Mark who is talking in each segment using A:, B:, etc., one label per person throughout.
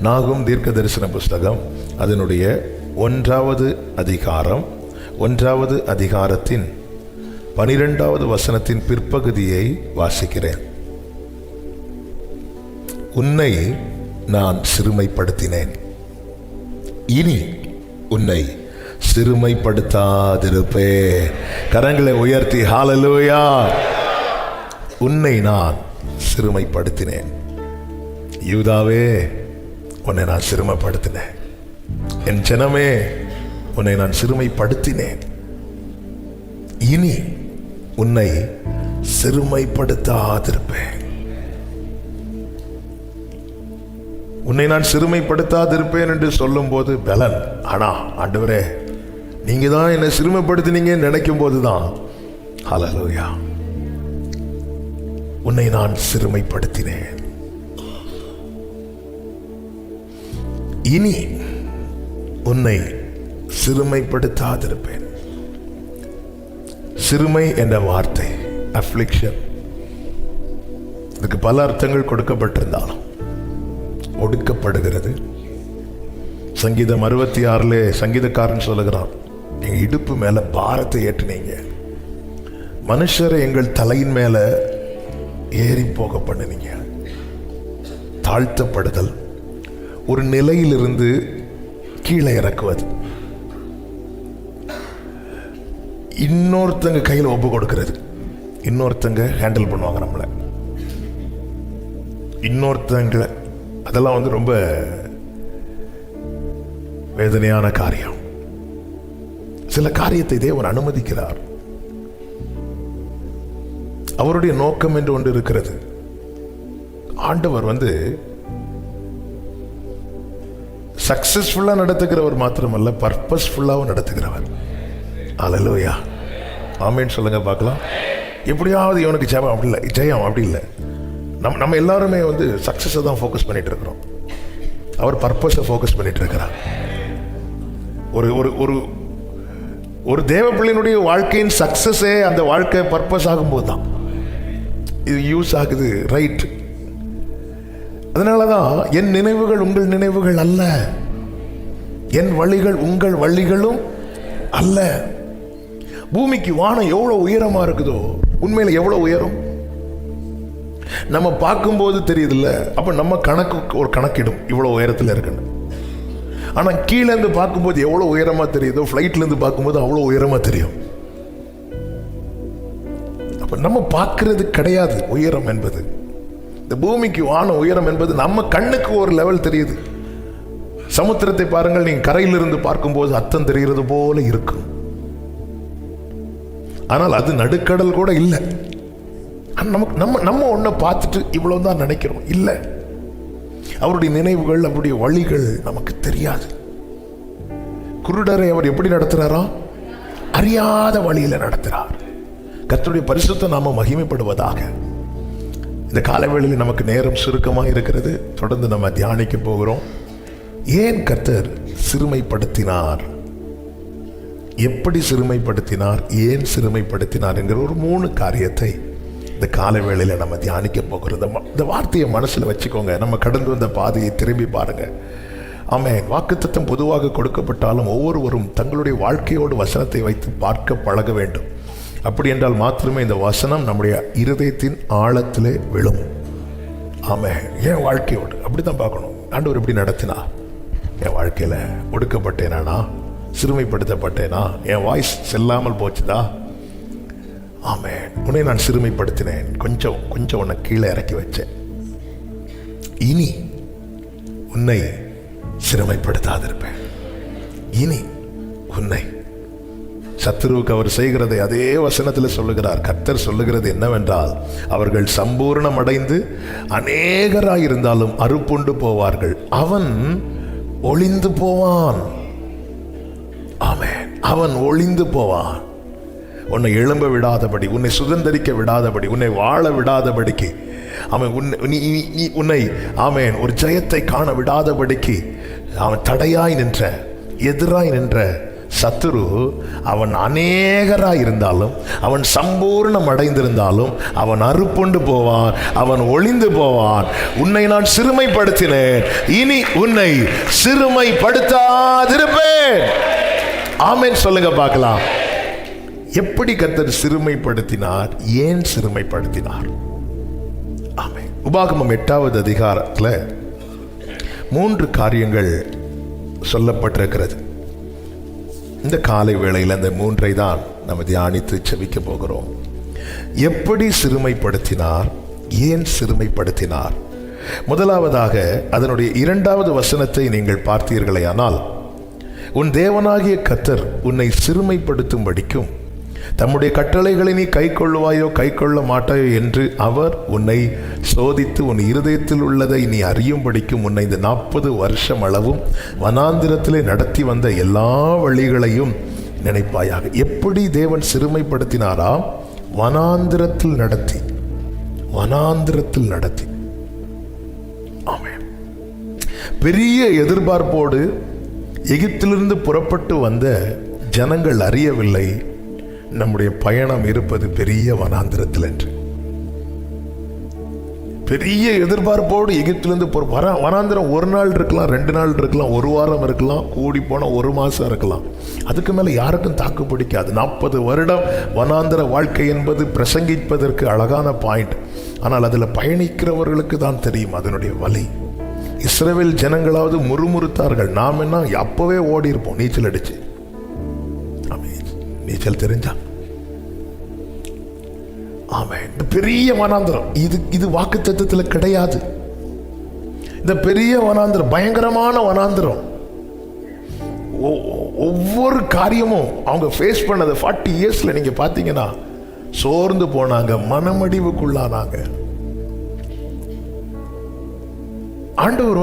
A: நாகும் தீர்க்க தரிசன புஸ்தகம் அதனுடைய 1வது அதிகாரம் 1வது அதிகாரத்தின் 12வது வசனத்தின் பிற்பகுதியை வாசிக்கிறேன். உன்னை நான் சிறுமைப்படுத்தினேன், இனி உன்னை சிறுமைப்படுத்தாதிருப்பே. கரங்களை உயர்த்தி ஹல்லேலூயா. உன்னை நான் சிறுமைப்படுத்தினேன். யூதாவே, உன்னை நான் சிறுமைப்படுத்தினேன். என் ஜனமே, உன்னை நான் சிறுமைப்படுத்தினேன். இனி உன்னை சிறுமைப்படுத்தாதிருப்பேன். உன்னை நான் சிறுமைப்படுத்தாதிருப்பேன் என்று சொல்லும் போது பலன். ஆனா ஆண்டவரே, நீங்க தான் என்னை சிறுமைப்படுத்தினீங்கன்னு நினைக்கும் போதுதான் ஹல்லேலூயா. உன்னை நான் சிறுமைப்படுத்தினேன், இனி உன்னை சிறுமைப்படுத்தாதிருப்பேன். சிறுமை என்ற வார்த்தை அஃப்ளிக்ஷன், இதுக்கு பல அர்த்தங்கள் கொடுக்கப்பட்டிருந்தாலும் ஒடுக்கப்படுகிறது. சங்கீதம் 66 சங்கீதக்காரன் சொல்லுகிறான், எங்க இடுப்பு மேல பாரத்தை ஏற்றினீங்க, மனுஷரை எங்கள் தலையின் மேல ஏறி போக பண்ணினீங்க. தாழ்த்தப்படுதல், ஒரு நிலையிலிருந்து கீழே இறக்குவது, இன்னொருத்தங்க கையில் ஒப்பு கொடுக்கிறது. இன்னொருத்தங்க ஹேண்டில் பண்ணுவாங்க நம்மளை, இன்னொருத்தங்களை. அதெல்லாம் ரொம்ப வேதனையான காரியம். சில காரியத்தை தேவன் அனுமதிக்கிறார். அவருடைய நோக்கம் என்று ஒன்று இருக்கிறது. ஆண்டவர் சக்சஸ்ஃபுல்லா நடத்துகிறவர் மாத்திரமல்ல, பர்பஸ்ஃபுல்லாவும் நடத்துகிறவர். ஹல்லேலூயா, ஆமென் சொல்லுங்க பார்க்கலாம். எப்படியாவது இவனுக்கு ஜெயம் அப்படி இல்லை, ஜெயம் அப்படி இல்லை. நம்ம எல்லாருமே சக்சஸை தான் ஃபோக்கஸ் பண்ணிட்டு இருக்கிறோம். அவர் பர்பஸை ஃபோக்கஸ் பண்ணிட்டு இருக்கிறார். ஒரு ஒரு ஒரு தேவ பிள்ளையினுடைய வாழ்க்கையின் சக்சஸே அந்த வாழ்க்கை பர்பஸ் ஆகும்போது தான் இது யூஸ் ஆகுது. ரைட். அதனாலதான் என் நினைவுகள் உங்கள் நினைவுகள் அல்ல, என் வழிகள் உங்கள் வழிகளும் அல்ல. பூமிக்கு வானம் எவ்வளவு உயரமா இருக்குதோ, உண்மையில எவ்வளவு உயரம் நம்ம பார்க்கும்போது தெரியுதுல்ல. அப்ப நம்ம கணக்கு ஒரு கணக்கிடும் இவ்வளவு உயரத்தில் இருக்குன்னு. ஆனா கீழே இருந்து பார்க்கும்போது எவ்வளவு உயரமா தெரியுதோ, பிளைட்ல இருந்து பார்க்கும்போது அவ்வளவு உயரமா தெரியும். அப்ப நம்ம பார்க்கிறது கிடையாது உயரம் என்பது. இந்த பூமிக்கு வான உயரம் என்பது நம்ம கண்ணுக்கு ஒரு லெவல் தெரியுது. சமுத்திரத்தை பாருங்கள், நீங்க கரையிலிருந்து பார்க்கும்போது அர்த்தம் தெரிகிறது போல இருக்கும். ஆனால் அது நடுக்கடல் கூட இல்லை. நம்ம ஒன்ன பார்த்துட்டு இவ்வளவுதான் நினைக்கிறோம். இல்லை, அவருடைய நினைவுகள், அவருடைய வழிகள் நமக்கு தெரியாது. குருடரை அவர் எப்படி நடத்துறாரோ அறியாத வழியில நடத்துறார். கர்த்தருடைய பரிசுத்த நாமம் மகிமைப்படுவதாக. இந்த காலவேளையில் நமக்கு நேரம் சுருக்கமாக இருக்கிறது. தொடர்ந்து நம்ம தியானிக்க போகிறோம். ஏன் கர்த்தர் சிறுமைப்படுத்தினார், எப்படி சிறுமைப்படுத்தினார், ஏன் சிறுமைப்படுத்தினார் என்கிற ஒரு 3 காரியத்தை இந்த காலவேளையில நம்ம தியானிக்க போகிறது. இந்த வார்த்தையை மனசுல வச்சுக்கோங்க. நம்ம கடந்து வந்த பாதையை திரும்பி பாருங்க. ஆமென். வாக்குத்தத்தம் பொதுவாக கொடுக்கப்பட்டாலும் ஒவ்வொருவரும் தங்களுடைய வாழ்க்கையோடு வசனத்தை வைத்து பார்க்க பழக வேண்டும். அப்படி என்றால் மாத்திரமே இந்த வசனம் நம்முடைய இருதயத்தின் ஆழத்திலே விழும். ஆமென். என் வாழ்க்கையோடு அப்படித்தான் பார்க்கணும். ஆண்டவர் எப்படி நடத்தினா, என் வாழ்க்கையில ஒடுக்கப்பட்டேனா, சிறுமைப்படுத்தப்பட்டேனா, என் வாய்ஸ் செல்லாமல் போச்சுதா? ஆமென். உன்னை நான் சிறுமைப்படுத்தினேன், கொஞ்சம் உன்னை கீழே இறக்கி வச்சேன், இனி உன்னை சிறுமைப்படுத்தாதிருப்பேன். இனி உன்னை சத்துருவுக்கு அவர் செய்கிறதை அதே வசனத்தில் சொல்லுகிறார். கர்த்தர் சொல்லுகிறது என்னவென்றால், அவர்கள் சம்பூர்ணம் அடைந்து அநேகராயிருந்தாலும் அறுப்புண்டு போவார்கள், அவன் ஒளிந்து போவான். ஆமென். அவன் ஒளிந்து போவான். உன்னை எழும்ப விடாதபடி, உன்னை சுதந்திரிக்க விடாதபடி, உன்னை வாழ விடாதபடிக்கு, அவன் உன்னை ஆமென் ஒரு ஜெயத்தை காண விடாதபடிக்கு அவன் தடையாய் நின்ற, எதிராய் நின்ற சத்துரு அவன் அநேகராய் இருந்தாலும், அவன் சம்பூர்ணம் அடைந்திருந்தாலும் அவன் அறுப்புண்டு போவான், அவன் ஒளிந்து போவான். உன்னை நான் சிறுமைப்படுத்தினேன், இனி உன்னை சிறுமைப்படுத்தாதிருப்பேன். ஆமென் சொல்லுங்க பார்க்கலாம். எப்படி கர்த்தர் சிறுமைப்படுத்தினார்? ஏன் சிறுமைப்படுத்தினார்? ஆமென். உபாகமம் 8வது அதிகாரத்தில் 3 காரியங்கள் சொல்லப்பட்டிருக்கிறது. இந்த காலை வேளையில் அந்த 3ஐ தான் நம்ம தியானித்து செபிக்க போகிறோம். எப்படி சிறுமைப்படுத்தினார்? ஏன் சிறுமைப்படுத்தினார்? முதலாவதாக அதனுடைய 2வது வசனத்தை நீங்கள் பார்த்தீர்களேயானால், உன் தேவனாகிய கர்த்தர் உன்னை சிறுமைப்படுத்தும்படிக்கும் தம்முடைய கட்டளைகளை நீ கை கொள்ளுவாயோ கை கொள்ள மாட்டாயோ என்று அவர் உன்னை சோதித்து உன் இருதயத்தில் உள்ளதை நீ அறியும்படிக்கும் உன்னை இந்த 40 வருஷம் அளவும் வனாந்திரத்திலே நடத்தி வந்த எல்லா வழிகளையும் நினைப்பாயாக. எப்படி தேவன் சிறுமைப்படுத்தினாராம்? வனாந்திரத்தில் நடத்தி. ஆமென். பெரிய எதிர்பார்ப்போடு எகிப்திலிருந்து புறப்பட்டு வந்த ஜனங்கள் அறியவில்லை நம்முடைய பயணம் இருப்பது பெரிய வனாந்திரத்தில் என்று. பெரிய எதிர்பார்ப்போடு எகிப்திலிருந்து வனாந்திரம் 1 நாள் இருக்கலாம், 2 நாள் இருக்கலாம், 1 வாரம் இருக்கலாம், கூடி போனால் 1 மாதம் இருக்கலாம். அதுக்கு மேலே யாருக்கும் தாக்கு பிடிக்காது. 40 வருடம் வனாந்திர வாழ்க்கை என்பது பிரசங்கிப்பதற்கு அழகான பாயிண்ட். ஆனால் அதில் பயணிக்கிறவர்களுக்கு தான் தெரியும் அதனுடைய வலி. இஸ்ரவேல் ஜனங்களாவது முறுமுறுத்தார்கள். நாம் என்ன அப்பவே ஓடி இருப்போம் நீச்சல் அடிச்சு. நீச்சல் தெரிஞ்சா. ஆமென். இந்த பெரிய வனாந்திரம் இது வாக்குத்தத்தத்தில் கிடையாது. இந்த பெரிய வனாந்திரம் பயங்கரமான வனாந்திரம். ஒவ்வொரு காரியமும் அவங்க ஃபேஸ் பண்ணது 40 இயர்ஸ்ல நீங்க பார்த்தீங்கன்னா சோர்ந்து போனாங்க, மனமடிவுக்குள்ளானாங்க. ஆண்டவர்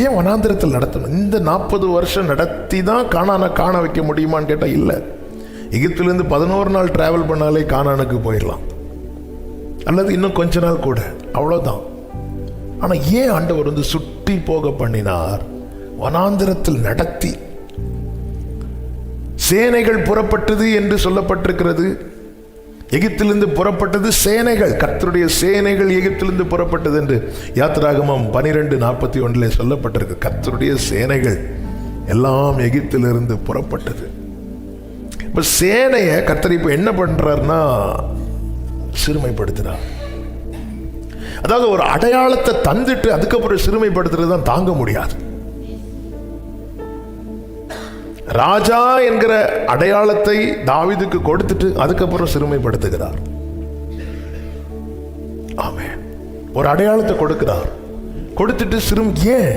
A: ஏன் வனாந்திரத்தில் நடத்தணும்? இந்த 40 வருஷம் நடத்தி தான் கானானை காண வைக்க முடியுமான்னு கேட்டால் இல்லை. எகிப்திலிருந்து 11 நாள் டிராவல் பண்ணாலே கானானுக்கு போயிடலாம், அல்லது இன்னும் கொஞ்ச நாள் கூட, அவ்வளோதான். ஆனால் ஏன் ஆண்டவர் சுட்டி போக பண்ணினார்? வனாந்திரத்தில் நடத்தி. சேனைகள் புறப்பட்டது என்று சொல்லப்பட்டிருக்கிறது. எகிப்திலிருந்து புறப்பட்டது சேனைகள், கர்த்தருடைய சேனைகள் எகிப்திலிருந்து புறப்பட்டது என்று யாத்திராகமம் 12:41 சொல்லப்பட்டிருக்கு. கர்த்தருடைய சேனைகள் எல்லாம் எகிப்திலிருந்து புறப்பட்டது. இப்ப சேனையை கர்த்தர் இப்ப என்ன பண்றாருன்னா சிறுமைப்படுத்துறார். அதாவது ஒரு அடையாளத்தை தந்துட்டு அதுக்கப்புறம் சிறுமைப்படுத்துறது தான் தாங்க முடியாது. ராஜா என்கிற அடையாளத்தை தாவீதுக்கு கொடுத்துட்டு அதுக்கப்புறம் சிறுமைப்படுத்துகிறார். ஆமென். ஒரு அடையாளத்தை கொடுக்கிறார், கொடுத்துட்டு ஏன்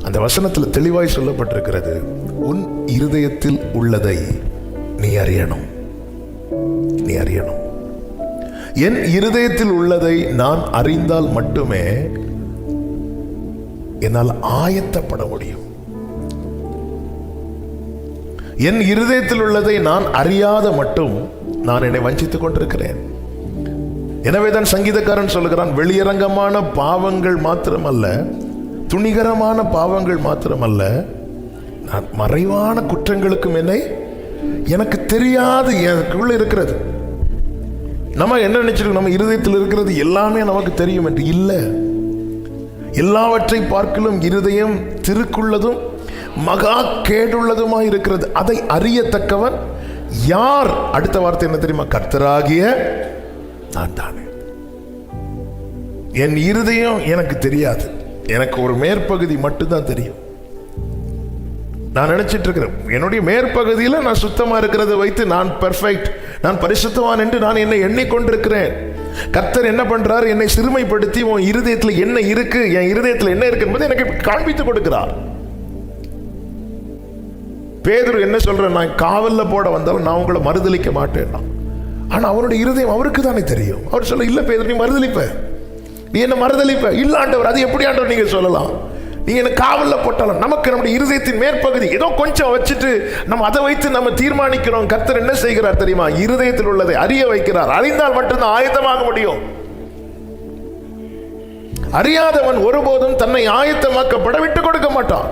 A: அந்த வசனத்தில் தெளிவாய் சொல்லப்பட்டிருக்கிறது, உன் இருதயத்தில் உள்ளதை நீ அறியணும். என் இருதயத்தில் உள்ளதை நான் அறிந்தால் மட்டுமே என்னால் ஆயத்தப்பட முடியும். என் இருதயத்தில் உள்ளதை நான் அறியாத மட்டும் நான் என்னை வஞ்சித்துக் கொண்டிருக்கிறேன். எனவேதான் சங்கீதக்காரன் சொல்லுகிறான், வெளியரங்கமான பாவங்கள் மாத்திரமல்ல, துணிகரமான பாவங்கள் மாத்திரமல்ல, நான் மறைவான குற்றங்களுக்கும் எனக்கு தெரியாது எனக்குள்ள இருக்கிறது. நம்ம என்ன நினைச்சிருக்கோம், நம்ம இருதயத்தில் இருக்கிறது எல்லாமே நமக்கு தெரியும் என்று. இல்லை, எல்லாவற்றை பார்க்கலும் இருதயம் திருக்குள்ளதும் மகா கேடுள்ளதுமாய் இருக்கிறது, அதை அறியத்தக்கவன் யார்? அடுத்த வார்த்தை என்ன தெரியுமா? கர்த்தராகிய நான் தானே. என் இருதயம் எனக்கு தெரியாது, எனக்கு ஒரு மேற்பகுதி மட்டும்தான் தெரியும். நான் நினைச்சிட்டு இருக்கிறேன் என்னுடைய மேற்பகுதியில் நான் சுத்தமா இருக்கிறத வைத்து நான் பெர்ஃபெக்ட், நான் பரிசுத்தவான் என்று நான் என்னை எண்ணிக்கொண்டிருக்கிறேன். கர்த்தர் என்ன பண்றார்? என்னை சிறுமைப்படுத்தி உன் இருதயத்தில் என்ன இருக்கு, என் இருதயத்தில் என்ன இருக்கு என்பதை எனக்கு காண்பித்து கொடுக்கிறார். பேதுரு என்ன சொல்ற, நான் காவல்ல போட வந்தாலும் நான் உங்களை மறுதலிக்க மாட்டேன். ஆனா அவருடைய இருதயம் அவருக்கு தானே தெரியும். அவர் சொல்ல, இல்ல பேதுரு, நீ மறுதலிப்ப, நீ என்ன மறுதலிப்ப. இல்ல ஆண்டவர், அது எப்படி ஆண்டவர் நீங்க சொல்லலாம்? நீங்க என்ன காவல்ல போட்டாலும் நமக்கு நம்முடைய இருதயத்தின் மேற்பகுதி ஏதோ கொஞ்சம் வச்சுட்டு நம்ம அதை வைத்து நம்ம தீர்மானிக்கிறோம். கர்த்தர் என்ன செய்கிறார் தெரியுமா? இருதயத்தில் உள்ளதை அறிய வைக்கிறார். அறிந்தால் மட்டும்தான் ஆயத்தமாக முடியும். அறியாதவன் ஒருபோதும் தன்னை ஆயத்தமாக்கப்பட விட்டு கொடுக்க மாட்டான்.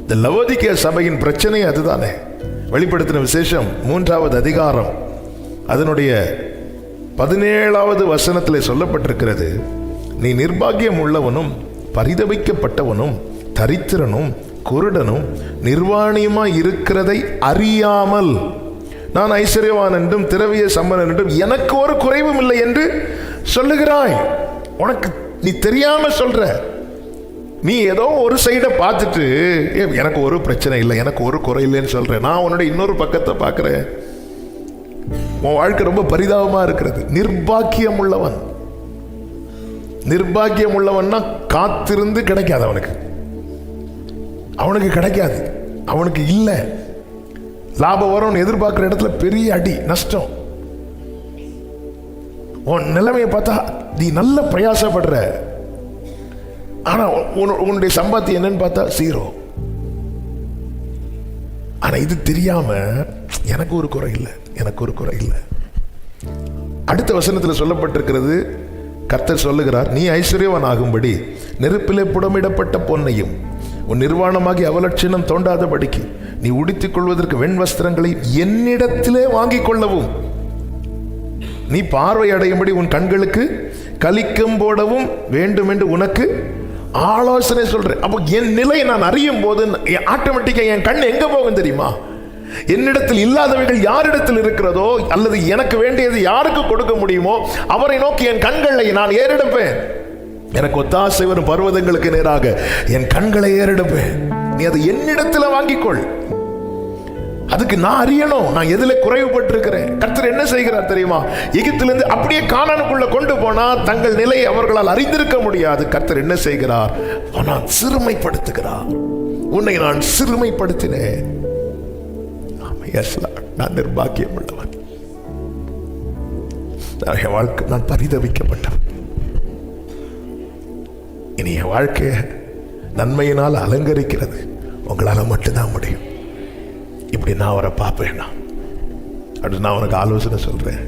A: இந்த லவோதிக்கேயா சபையின் பிரச்சனை அதுதானே. வெளிப்படுத்தின விசேஷம் 3வது அதிகாரம் அதனுடைய 17வது வசனத்தில் சொல்லப்பட்டிருக்கிறது, நீ நிர்பாகியம் உள்ளவனும் பரிதபிக்கப்பட்டவனும் தரித்திரனும் குருடனும் நிர்வாணியுமாய் இருக்கிறதை அறியாமல் நான் ஐஸ்வர்யவான் என்றும் திரவிய சம்பன்னன் என்றும் எனக்கு ஒரு குறைவும் இல்லை என்று சொல்லுகிறாய். உனக்கு நீ தெரியாம சொல்ற. நீ ஏதோ ஒரு சைடை பார்த்துட்டு எனக்கு ஒரு பிரச்சனை இல்லை, எனக்கு ஒரு குறை இல்லைன்னு சொல்றேன். நான் உன்னுடைய இன்னொரு பக்கத்தை பார்க்கிறேன். உன் வாழ்க்கை ரொம்ப பரிதாபமா இருக்கிறது. நிர்பாக்கியம் உள்ளவன், நிர்பாக்கியம் உள்ளவன்னா காத்திருந்து கிடைக்காது அவனுக்கு, அவனுக்கு கிடைக்காது, அவனுக்கு இல்லை. லாபம் வரும் எதிர்பார்க்கிற இடத்துல பெரிய அடி நஷ்டம். உன் நிலைமையை பார்த்தா நீ நல்ல பிரயாசப்படுற, ஆனா உன்னுடைய சம்பாத்தியம் என்னன்னு பார்த்தா 0. ஆனா இது தெரியாம எனக்கு ஒரு குறை இல்லை, எனக்கு ஒரு குறை இல்லை. அடுத்த வசனத்தில் சொல்லப்பட்டிருக்கிறது, கர்த்தர் சொல்லுகிறார், நீ ஐஸ்வர்யவன் ஆகும்படி நெருப்பிலே புடமிடப்பட்ட பொன்னையும் உன் நிர்வாணமாகி அவலட்சணம் தோண்டாதபடிக்கு நீ உடுத்திக் கொள்வதற்கு வெண் வஸ்திரங்களை என்னிடத்திலே வாங்கிக் கொள்ளவும், நீ பார்வை அடையும்படி உன் கண்களுக்கு கலிக்கம் போடவும் வேண்டும் என்று உனக்கு ஆலோசனை சொல்றேன். அப்போ என் நிலை நான் அறியும் போது ஆட்டோமேட்டிக்கா என் கண் எங்க போகும் தெரியுமா? என்னிடத்தில் இல்லாதவைகள் யாரிடத்தில் இருக்கிறதோ அல்லது எனக்கு வேண்டியது யாருக்கு கொடுக்க முடியுமோ அவரை நோக்கி என் கண்களை நான் ஏறெடுப்பேன். எனக்கு ஒத்தாசை வரும் பர்வதங்களுக்கு நேராக என் கண்களை ஏறெடுப்பேன். நீ அதை என்னிடத்தில் வாங்கிக்கொள். அதுக்கு நான் அறியணும் நான் எதுல குறைவுபட்டிருக்கிறேன். கர்த்தர் என்ன செய்கிறார் தெரியுமா? எகிப்திலிருந்து அப்படியே கானானுக்குள்ள கொண்டு போனா தங்கள் நிலை அவர்களால் அறிந்திருக்க முடியாது. கர்த்தர் என்ன செய்கிறார்? நான் சிறுமைப்படுத்துகிறார். உன்னை நான் சிறுமைப்படுத்தினேன். நான் நிர்பாக்கியம் உள்ளவன், என் வாழ்க்கை நான் பரிதவிக்கப்பட்டவன். இனி என் வாழ்க்கைய நன்மையினால் அலங்கரிக்கிறது உங்களால மட்டும்தான் முடியும். இப்படி நான் அவரை பார்ப்பேன். அப்படி நான் உனக்கு ஆலோசனை சொல்றேன்.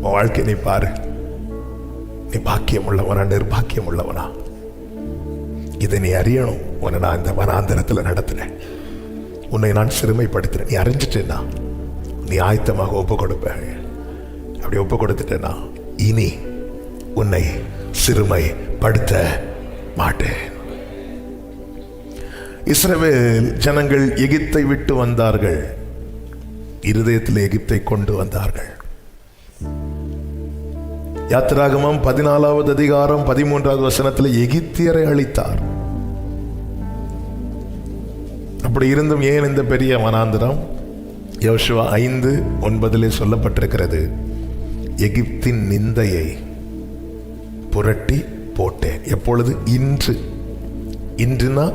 A: உன் வாழ்க்கையை நீ பாரு. நீ பாக்கியம் உள்ளவனா நிர்பாக்கியம் உள்ளவனா? இதை நீ அறியணும். உன்னை நான் இந்த வனாந்தரத்தில் நடத்தினேன், உன்னை நான் சிறுமைப்படுத்தினேன். நீ அறிஞ்சிட்டேன்னா நீ ஆயத்தமாக ஒப்பு கொடுப்பேன். அப்படி ஒப்பு கொடுத்துட்டேன்னா இனி உன்னை சிறுமைப்படுத்த மாட்டேன். இஸ்ரவேல் ஜனங்கள் எகிப்தை விட்டு வந்தார்கள், இருதயத்தில் எகிப்தை கொண்டு வந்தார்கள். யாத்திராகமம் 14வது அதிகாரம் 13வது வசனத்தில் எகிப்தியரை அழித்தார். அப்படி இருந்தும் ஏன் இந்த பெரிய வனாந்திரம்? யோசுவா 5:9 சொல்லப்பட்டிருக்கிறது, எகிப்தின் நிந்தையை புரட்டி போட்டேன். எப்பொழுது? இன்று. இன்றுனா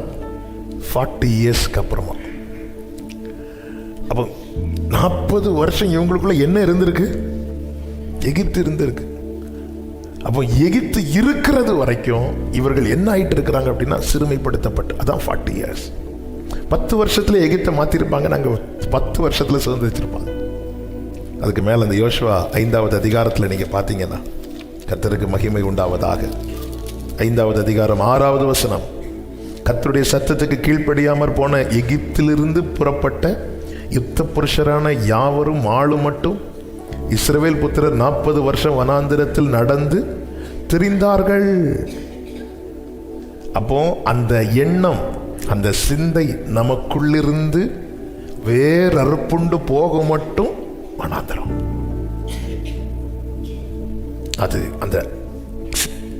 A: 40 இயர்ஸ்க்கு அப்புறமா. அப்போ 40 வருஷம் இவங்களுக்குள்ள என்ன இருந்திருக்கு? எகிப்து இருந்திருக்கு. அப்போ எகிப்து இருக்கிறது வரைக்கும் இவர்கள் என்ன ஆயிட்டு இருக்கிறாங்க அப்படின்னா சிறுமைப்படுத்தப்பட்டு. அதான் 40 இயர்ஸ். 10 வருஷத்துல எகிப்தை மாத்திருப்பாங்க, நாங்க 10 வருஷத்துல சுதந்திரிச்சிருப்பாங்க. அதுக்கு மேல அந்த யோசுவா 5வது அதிகாரத்துல நீங்க பாத்தீங்கன்னா, கர்த்தருக்கு மகிமை உண்டாவதாக, 5வது அதிகாரம் 6வது வசனம், கர்த்தருடைய சத்தத்துக்கு கீழ்ப்படியாமற் போன எகிப்திலிருந்து புறப்பட்ட யுத்த புருஷரான யாவரும் ஆளு மட்டும் இஸ்ரவேல் புத்திரர் 40 வருஷம் வனாந்திரத்தில் நடந்து திரிந்தார்கள். அப்போ அந்த எண்ணம், அந்த சிந்தை நமக்குள்ளிருந்து வேறறுப்புண்டு போக மட்டும் வனாந்திரம். அது அந்த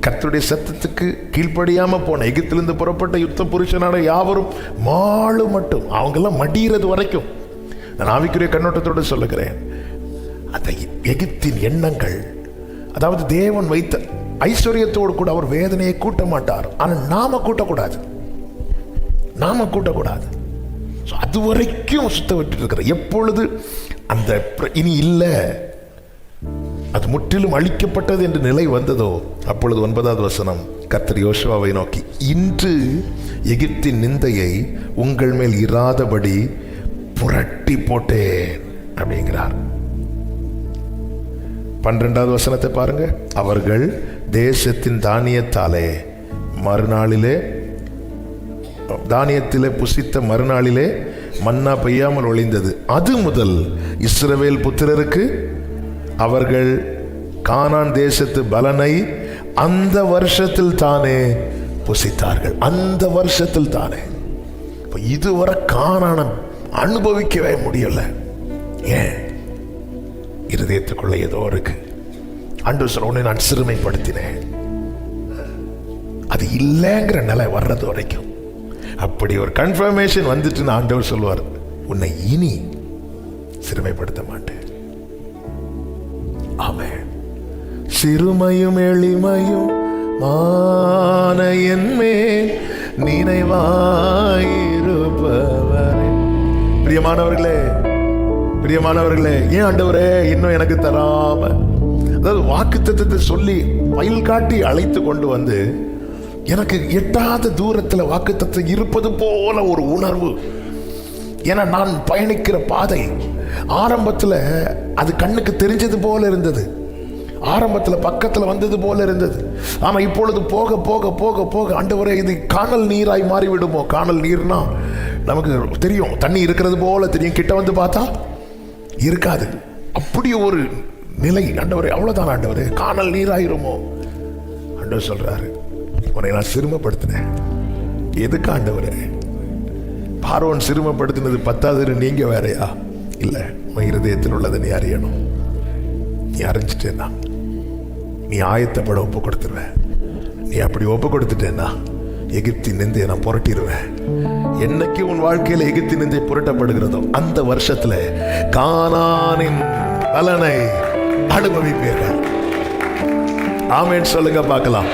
A: கர்த்தருடைய சத்தத்துக்கு கீழ்ப்படியாம போன எகிப்திலிருந்து புறப்பட்ட யுத்த புருஷனான யாவரும் மாளு மட்டும், அவங்கெல்லாம் மடிகிறது வரைக்கும். நான் ஆவிக்குரிய கண்ணோட்டத்தோடு சொல்லுகிறேன், அந்த எகிப்தின் எண்ணங்கள், அதாவது தேவன் வைத்த ஐஸ்வர்யத்தோடு கூட அவர் வேதனையை கூட்ட மாட்டார். ஆனால் நாம கூட்டக்கூடாது, நாம கூட்டக்கூடாது. அது வரைக்கும் சுத்த விட்டு இருக்கிற. எப்பொழுது அந்த இனி இல்லை, அது முற்றிலும் அழிக்கப்பட்டது என்று நிலை வந்ததோ அப்பொழுது 9வது வசனம், கர்த்தர் யோசுவாவை நோக்கி, இன்று எகிப்தின் நிந்தையை உங்கள் மேல் இராதபடி புரட்டி போட்டேன் அப்படிங்கிறார். 12வது வசனத்தை பாருங்க, அவர்கள் தேசத்தின் தானியத்தாலே மறுநாளிலே தானியத்திலே புசித்த மறுநாளிலே மன்னா பெய்யாமல் ஒளிந்தது. அது முதல் இஸ்ரவேல் புத்திரருக்கு அவர்கள் கானான் தேசத்து பலனை அந்த வருஷத்தில் தானே புசித்தார்கள். அந்த வருஷத்தில் தானே. இதுவரை கானான அனுபவிக்கவே முடியல. ஏன்? இருதயத்துக்குள்ள ஏதோ இருக்கு. ஆண்டவர் சொல்ல, உன்னை நான் சிறுமைப்படுத்தினேன். அது இல்லைங்கிற நிலை வர்றது வரைக்கும் அப்படி ஒரு கன்ஃபர்மேஷன் வந்துட்டு ஆண்டவர் சொல்லுவார், உன்னை இனி சிறுமைப்படுத்த மாட்டேன். ஆமென். சிறுமையும் எளிமையும் மான என்மேல் நினைவாயிருப்பவரே. பிரியமானவர்களே, பிரியமானவர்களே, ஏன் ஆண்டவரே இன்னும் எனக்கு தராம, அதாவது வாக்குத்தத்தத்தை சொல்லி வயல் காட்டி அழைத்து கொண்டு வந்து எனக்கு எட்டாத தூரத்தில் வாக்குத்தத்தம் இருப்பது போல ஒரு உணர்வு. ஏன்னா நான் பயணிக்கிற பாதை ஆரம்பத்தில் அது கண்ணுக்கு தெரிஞ்சது போல இருந்தது, ஆரம்பத்தில் பக்கத்தில் வந்தது போல இருந்தது. ஆனால் இப்பொழுது போக போக போக போக ஆண்டவரே இது காணல் நீராய் மாறிவிடுமோ? காணல் நீர்னா நமக்கு தெரியும், தண்ணி இருக்கிறது போல தெரியும், கிட்ட வந்து பார்த்தா இருக்காது. அப்படி ஒரு நிலை ஆண்டவரே. அவ்வளோதான் ஆண்டவரே, காணல் நீராயிருமோ? ஆண்டவர் சொல்றாரு, உன்னை நான் சிறுமப்படுத்தினேன். எதுக்கு ஆண்டவரே? பார்வோன் சிறுமப்படுத்தினது பத்தாது, நீங்க வேறையா? இல்லை, உன் இருதயத்தில் உள்ளதை நீ அறியணும். நீ அறிஞ்சிட்டேன்னா நீ ஆயத்தப்பட ஒப்பு கொடுத்துருவேன். நீ அப்படி ஒப்பு கொடுத்துட்டேன்னா எகிப்தின் நிந்தையை நான் புரட்டிடுவேன். என்னைக்கு உன் வாழ்க்கையில் எகிப்தின் நிந்தை புரட்டப்படுகிறதோ அந்த வருஷத்துல கானானின் பலனை அனுபவிப்பீர்கள். ஆமென் சொல்லுங்க பார்க்கலாம்.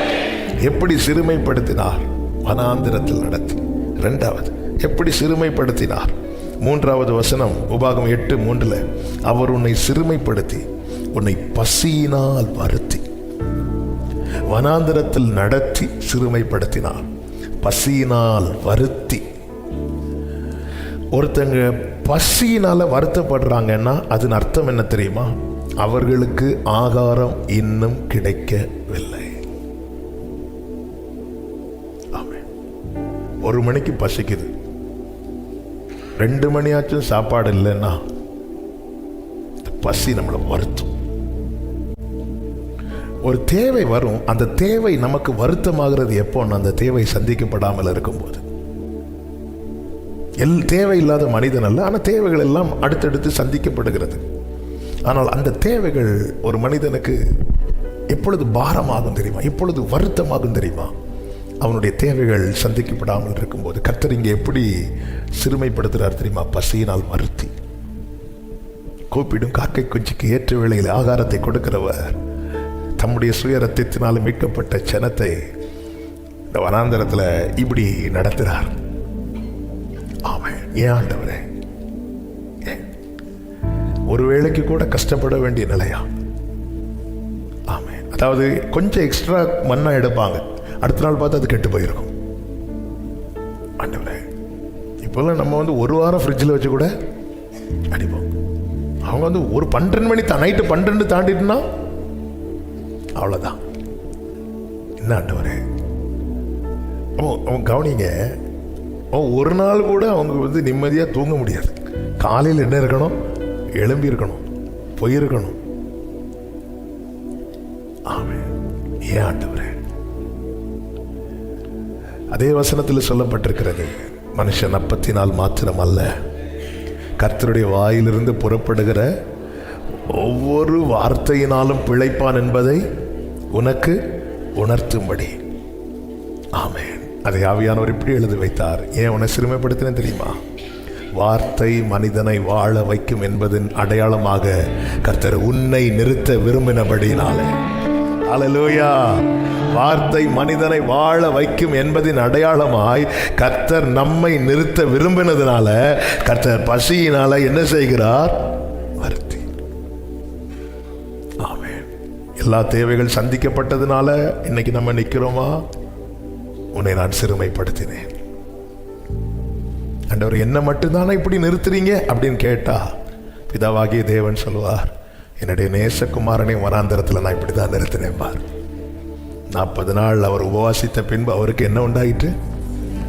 A: எப்படி சிறுமைப்படுத்தினார்? வனாந்திரத்தில் நடத்தி. இரண்டாவது, எப்படி சிறுமைப்படுத்தினார்? மூன்றாவது வசனம், உபாகம் 8:3, அவர் உன்னை சிறுமைப்படுத்தி உன்னை பசியினால் வருத்தி. வனாந்திரத்தில் நடத்தி சிறுமைப்படுத்தினார், பசியினால் வருத்தி. ஒருத்தங்க பசியினால வருத்தப்படுறாங்கன்னா அதன் அர்த்தம் என்ன தெரியுமா? அவர்களுக்கு ஆகாரம் இன்னும் கிடைக்கவில்லை. ஆமென். 1 மணிக்கு பசிக்குது, 2 மணியாச்சும் சாப்பாடு இல்லைன்னா பசி நம்மளை வருத்தும். ஒரு தேவை வரும், அந்த தேவை நமக்கு வருத்தமாகிறது எப்போன்னா அந்த தேவை சந்திக்கப்படாமல் இருக்கும்போது. தேவை இல்லாத மனிதன் அல்ல, ஆனால் தேவைகள் எல்லாம் அடுத்தடுத்து சந்திக்கப்படுகிறது. ஆனால் அந்த தேவைகள் ஒரு மனிதனுக்கு எப்பொழுது பாரமாகும் தெரியுமா? எப்பொழுது வருத்தமாகும் தெரியுமா? அவனுடைய தேவைகள் சந்திக்கப்படாமல் இருக்கும்போது. கர்த்தர் இங்கே எப்படி சிறுமைப்படுத்துகிறார் தெரியுமா? பசியினால் வருத்தி. கூப்பிடும் காக்கை குஞ்சுக்கு ஏற்ற வேளையில் ஆகாரத்தை கொடுக்கிறவர் தம்முடைய சுய ரத்தத்தினால் மீட்கப்பட்ட ஜனத்தை இந்த வனாந்தரத்தில் இப்படி நடத்துகிறார். ஆமென். ஏன் ஆண்டவரே? ஒரு வேளைக்கு கூட கஷ்டப்பட வேண்டிய நிலையா? ஆமென். அதாவது கொஞ்சம் எக்ஸ்ட்ரா மண்ணா எடுப்பாங்க, அடுத்த நாள் பார்த்து அது கெட்டு போயிருக்கும். ஆண்டவரே, இப்போல்லாம் நம்ம ஒரு வாரம் ஃப்ரிட்ஜில் வச்சு கூட அடிப்போம். அவங்க ஒரு 12 மணி நைட்டு 12 தாண்டிட்டுனா அவ்வளோதான். என்ன ஆண்டவரே? அவங்க கவனிங்க, ஒரு நாள் கூட அவங்க நிம்மதியாக தூங்க முடியாது. காலையில் என்ன இருக்கணும்? எழும்பி இருக்கணும், போயிருக்கணும். ஆமென். ஏன் ஆண்டவரே? அதே வசனத்தில் சொல்லப்பட்டிருக்கிறது, மனுஷன் அப்பத்தினால் மாத்திரம் அல்ல, கர்த்தருடைய வாயிலிருந்து புறப்படுகிற ஒவ்வொரு வார்த்தையினாலும் பிழைப்பான் என்பதை உனக்கு உணர்த்தும்படி. ஆமென். அதை ஆவியானவர் இப்படி எழுதி வைத்தார். ஏன் உன்னை சிறுமைப்படுத்தினேன் தெரியுமா? வார்த்தை மனிதனை வாழ வைக்கும் என்பதன் அடையாளமாக கர்த்தர் உன்னை நிறுத்த விரும்பினபடினாலே. அல்லேலூயா. வார்த்தை மனிதனை வாழ வைக்கும் என்பதின் அடையாளமாய் கர்த்தர் நம்மை நிறுத்த விரும்பினதுனால கர்த்தர் பசியினால என்ன செய்கிறார்? வருத்தி. ஆமென். எல்லா தேவைகள் சந்திக்கப்பட்டதுனால இன்னைக்கு நம்ம நிற்கிறோமா? உன்னை நான் சிறுமைப்படுத்தினேன். ஆண்டவர் என்ன மட்டும்தானே இப்படி நிறுத்துறீங்க அப்படின்னு கேட்டா பிதாவாகிய தேவன் சொல்லுவார், என்னுடைய நேசகுமாரனை வனாந்தரத்தில் நான் இப்படி தான் நிறுத்தினேன் பார். 40 நாள் அவர் உபவாசித்த பின்பு அவருக்கு என்ன உண்டாயிற்று?